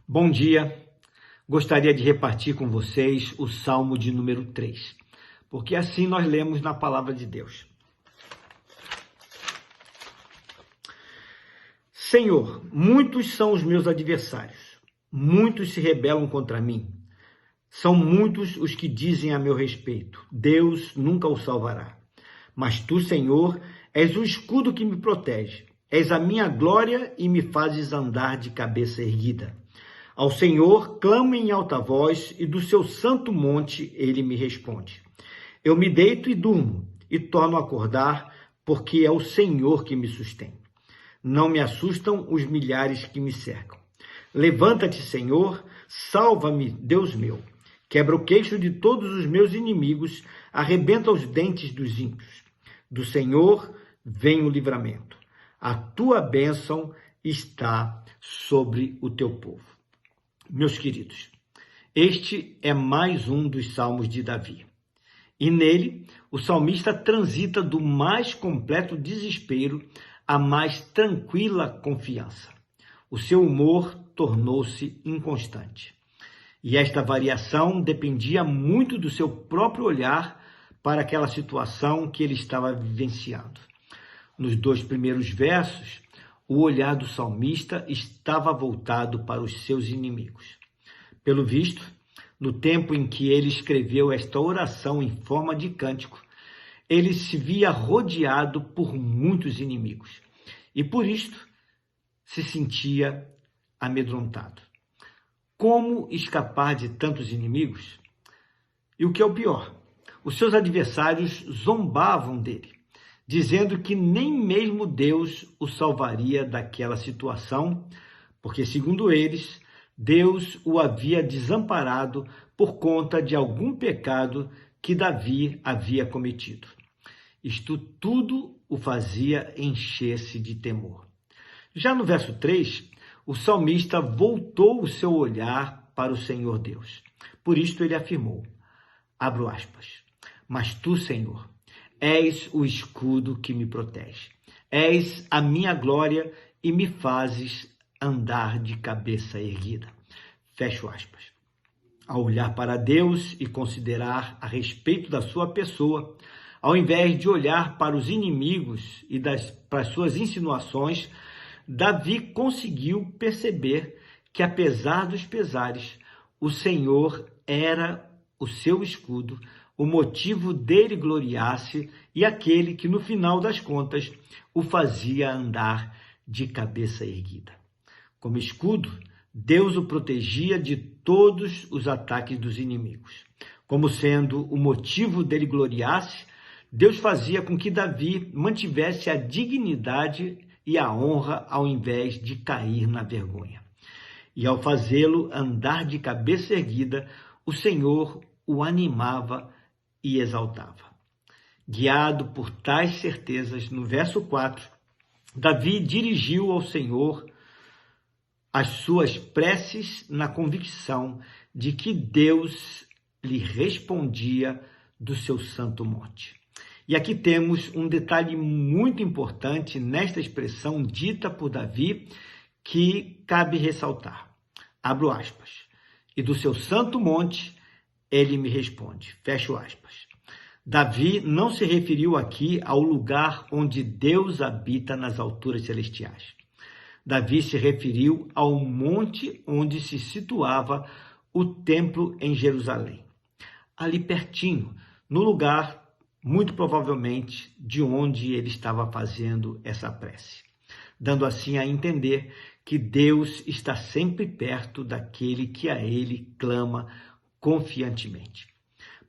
Bom dia, gostaria de repartir com vocês o Salmo de número 3, porque assim nós lemos na Palavra de Deus. Senhor, muitos são os meus adversários, muitos se rebelam contra mim. São muitos os que dizem a meu respeito, Deus nunca o salvará. Mas tu, Senhor, és o escudo que me protege, és a minha glória e me fazes andar de cabeça erguida. Ao Senhor clamo em alta voz e do seu santo monte ele me responde. Eu me deito e durmo e torno a acordar, porque é o Senhor que me sustém. Não me assustam os milhares que me cercam. Levanta-te, Senhor, salva-me, Deus meu. Quebra o queixo de todos os meus inimigos, arrebenta os dentes dos ímpios. Do Senhor vem o livramento. A tua bênção está sobre o teu povo. Meus queridos, este é mais um dos salmos de Davi. E nele, o salmista transita do mais completo desespero à mais tranquila confiança. O seu humor tornou-se inconstante. E esta variação dependia muito do seu próprio olhar para aquela situação que ele estava vivenciando. Nos 2 primeiros versos, o olhar do salmista estava voltado para os seus inimigos. Pelo visto, no tempo em que ele escreveu esta oração em forma de cântico, ele se via rodeado por muitos inimigos e, por isto, se sentia amedrontado. Como escapar de tantos inimigos? E o que é o pior, os seus adversários zombavam dele, dizendo que nem mesmo Deus o salvaria daquela situação, porque, segundo eles, Deus o havia desamparado por conta de algum pecado que Davi havia cometido. Isto tudo o fazia encher-se de temor. Já no verso 3, o salmista voltou o seu olhar para o Senhor Deus. Por isto ele afirmou, abro aspas, mas tu, Senhor, és o escudo que me protege. És a minha glória e me fazes andar de cabeça erguida. Fecho aspas. Ao olhar para Deus e considerar a respeito da sua pessoa, ao invés de olhar para os inimigos e para as suas insinuações, Davi conseguiu perceber que, apesar dos pesares, o Senhor era o seu escudo, o motivo dele gloriar-se e aquele que, no final das contas, o fazia andar de cabeça erguida. Como escudo, Deus o protegia de todos os ataques dos inimigos. Como sendo o motivo dele gloriar-se, Deus fazia com que Davi mantivesse a dignidade e a honra ao invés de cair na vergonha. E ao fazê-lo andar de cabeça erguida, o Senhor o animava e exaltava. Guiado por tais certezas, no verso 4, Davi dirigiu ao Senhor as suas preces na convicção de que Deus lhe respondia do seu santo monte. E aqui temos um detalhe muito importante nesta expressão dita por Davi que cabe ressaltar. Abro aspas. E do seu santo monte ele me responde. Fecho aspas. Davi não se referiu aqui ao lugar onde Deus habita nas alturas celestiais. Davi se referiu ao monte onde se situava o templo em Jerusalém. Ali pertinho, no lugar, muito provavelmente, de onde ele estava fazendo essa prece. Dando assim a entender que Deus está sempre perto daquele que a ele clama confiantemente.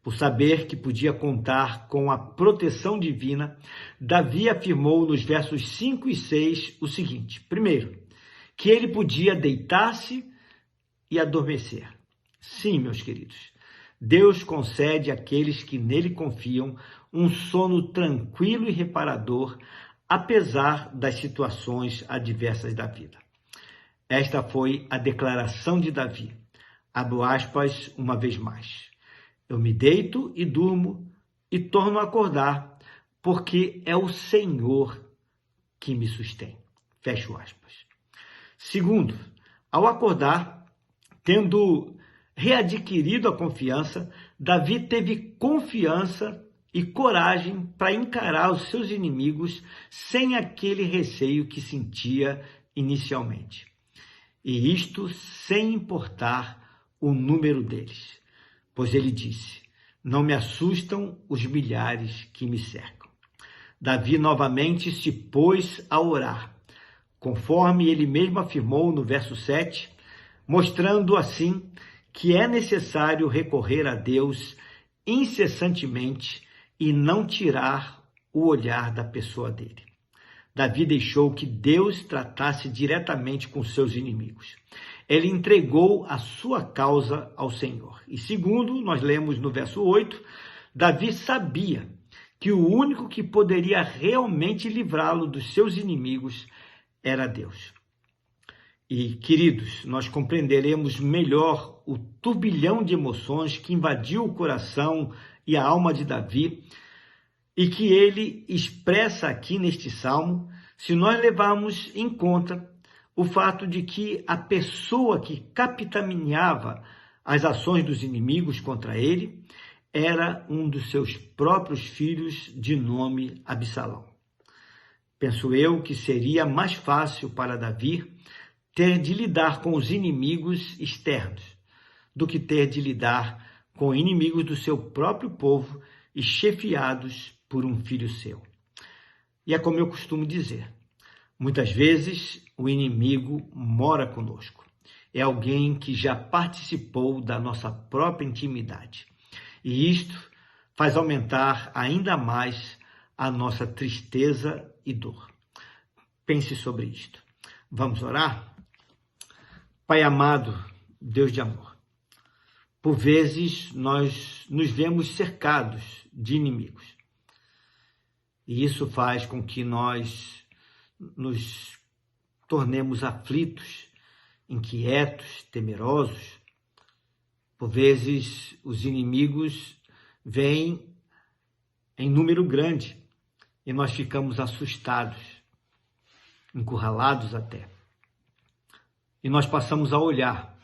Por saber que podia contar com a proteção divina, Davi afirmou nos versos 5 e 6 o seguinte. Primeiro, que ele podia deitar-se e adormecer. Sim, meus queridos, Deus concede àqueles que nele confiam um sono tranquilo e reparador, apesar das situações adversas da vida. Esta foi a declaração de Davi. Abro aspas uma vez mais. Eu me deito e durmo e torno a acordar, porque é o Senhor que me sustém. Fecho aspas. Segundo, ao acordar, Tendo readquirido a confiança, Davi teve confiança e coragem para encarar os seus inimigos sem aquele receio que sentia inicialmente. E isto sem importar o número deles, pois ele disse: não me assustam os milhares que me cercam. Davi novamente se pôs a orar, conforme ele mesmo afirmou no verso 7, mostrando assim que é necessário recorrer a Deus incessantemente e não tirar o olhar da pessoa dele. Davi deixou que Deus tratasse diretamente com seus inimigos. Ele entregou a sua causa ao Senhor. E segundo, nós lemos no verso 8, Davi sabia que o único que poderia realmente livrá-lo dos seus inimigos era Deus. E, queridos, nós compreenderemos melhor o turbilhão de emoções que invadiu o coração e a alma de Davi e que ele expressa aqui neste salmo, se nós levarmos em conta o fato de que a pessoa que capitaneava as ações dos inimigos contra ele era um dos seus próprios filhos de nome Absalão. Penso eu que seria mais fácil para Davi ter de lidar com os inimigos externos do que ter de lidar com inimigos do seu próprio povo e chefiados por um filho seu. E é como eu costumo dizer, muitas vezes o inimigo mora conosco. É alguém que já participou da nossa própria intimidade. E isto faz aumentar ainda mais a nossa tristeza e dor. Pense sobre isto. Vamos orar? Pai amado, Deus de amor, por vezes nós nos vemos cercados de inimigos. E isso faz com que nós nos tornemos aflitos, inquietos, temerosos. Por vezes os inimigos vêm em número grande e nós ficamos assustados, encurralados até. E nós passamos a olhar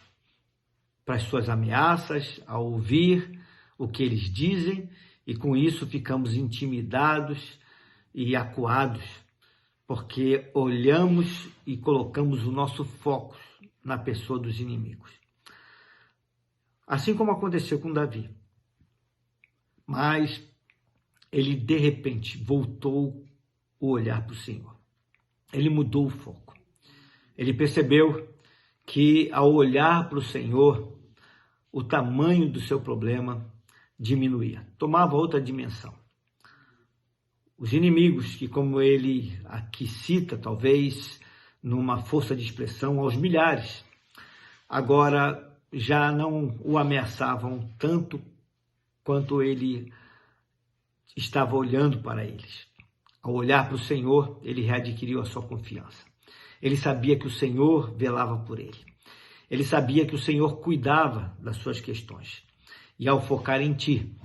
para as suas ameaças, a ouvir o que eles dizem e com isso ficamos intimidados e acuados, porque olhamos e colocamos o nosso foco na pessoa dos inimigos. Assim como aconteceu com Davi. Mas ele, de repente, voltou o olhar para o Senhor. Ele mudou o foco. Ele percebeu que, ao olhar para o Senhor, o tamanho do seu problema diminuía, tomava outra dimensão. Os inimigos, que como ele aqui cita, talvez numa força de expressão aos milhares, agora já não o ameaçavam tanto quanto ele estava olhando para eles. Ao olhar para o Senhor, ele readquiriu a sua confiança. Ele sabia que o Senhor velava por ele. Ele sabia que o Senhor cuidava das suas questões. E ao focar em ti,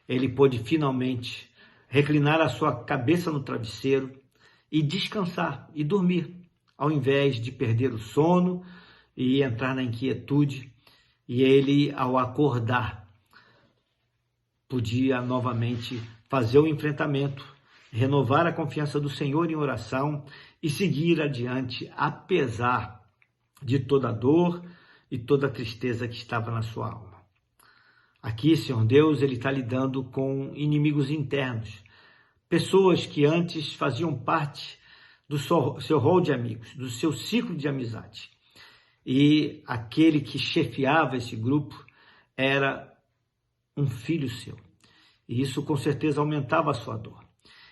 ele pôde finalmente reclinar a sua cabeça no travesseiro e descansar e dormir, ao invés de perder o sono e entrar na inquietude. E ele, ao acordar, podia novamente fazer o enfrentamento, renovar a confiança do Senhor em oração e seguir adiante, apesar de toda a dor e toda a tristeza que estava na sua alma. Aqui, Senhor Deus, Ele está lidando com inimigos internos, pessoas que antes faziam parte do seu rol de amigos, do seu ciclo de amizade. E aquele que chefiava esse grupo era um filho seu. E isso com certeza aumentava a sua dor.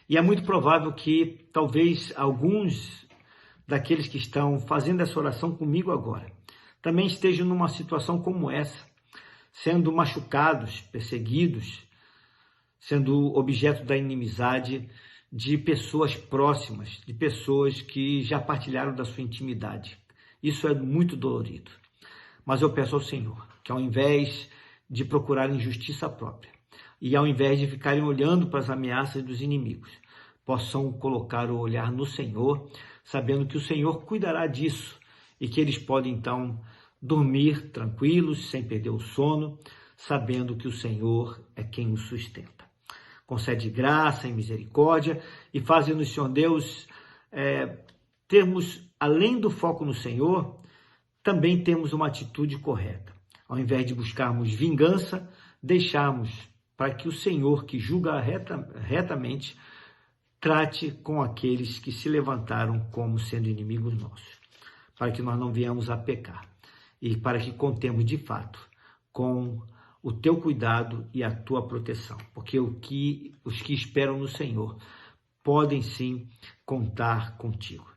E é muito provável que talvez alguns daqueles que estão fazendo essa oração comigo agora também estejam numa situação como essa, sendo machucados, perseguidos, sendo objeto da inimizade de pessoas próximas, de pessoas que já partilharam da sua intimidade. Isso é muito dolorido. Mas eu peço ao Senhor que, ao invés de procurarem justiça própria e ao invés de ficarem olhando para as ameaças dos inimigos, possam colocar o olhar no Senhor, sabendo que o Senhor cuidará disso e que eles podem, então, dormir tranquilos, sem perder o sono, sabendo que o Senhor é quem os sustenta. Concede graça e misericórdia e faz-nos, Senhor Deus, termos, além do foco no Senhor, também temos uma atitude correta. Ao invés de buscarmos vingança, deixarmos para que o Senhor, que julga retamente, trate com aqueles que se levantaram como sendo inimigos nossos, para que nós não venhamos a pecar e para que contemos de fato com o teu cuidado e a tua proteção, porque os que esperam no Senhor podem sim contar contigo.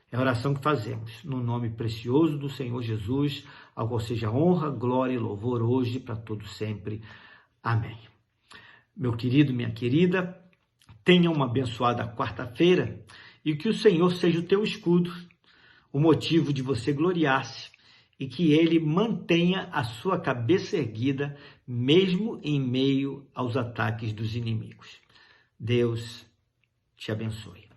É a oração que fazemos, no nome precioso do Senhor Jesus, ao qual seja honra, glória e louvor hoje para todos sempre. Amém. Meu querido, minha querida, tenha uma abençoada quarta-feira e que o Senhor seja o teu escudo, o motivo de você gloriar-se e que Ele mantenha a sua cabeça erguida, mesmo em meio aos ataques dos inimigos. Deus te abençoe.